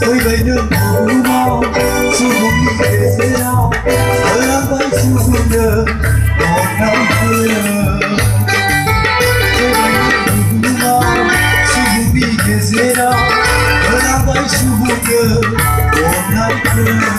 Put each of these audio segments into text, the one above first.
ôi vậy đừng ngủ mau su hùng đi về thế nào ở lắm với su hùng đờ còn năm xưa ôi vậy đừng ngủ mau su hùng đi về thế nào ở lắm với su hùng đờ còn năm xưa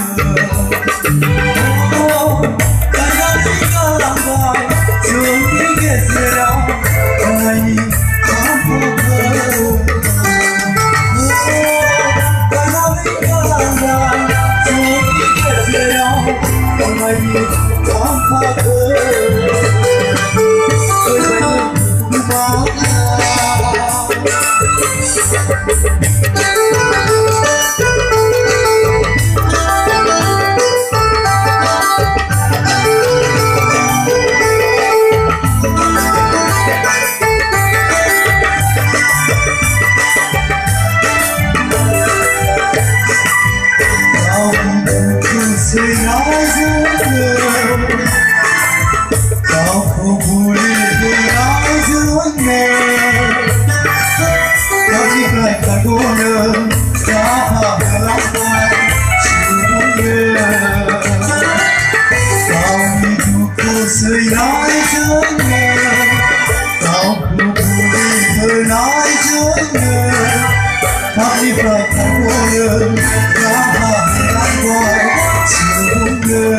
Sưởi nói giữa nghe tao buồn hơi nói giữa nghe thắp đi vào thang cô đơn đã hạ lại qua chiều nghe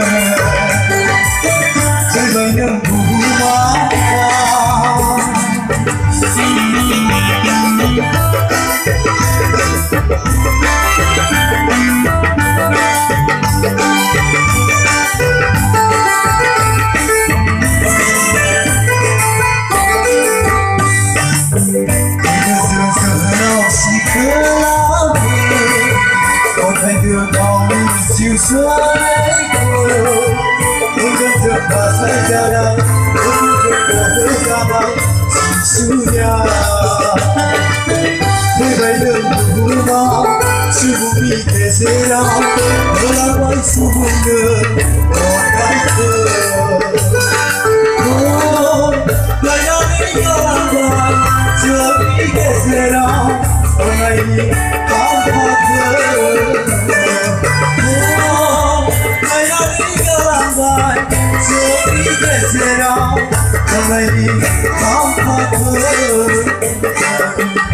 chơi bay nâng vũ hoa chiều xưa ấy cô tôi vẫn được bà say ra đây tôi vẫn được cô ra đây xưa nhà thế vậy đừng buồn mau su buồn đi kể sẽ đâu tôi là quay su buồn đường còn cái thơ lời nói đi nhau làm hoài chưa đi kể sẽ đâu hôm nay có hoa thơ Hãy subscribe cho kênh Ghiền Mì Gõ để không bỏ lỡ những video hấp dẫn.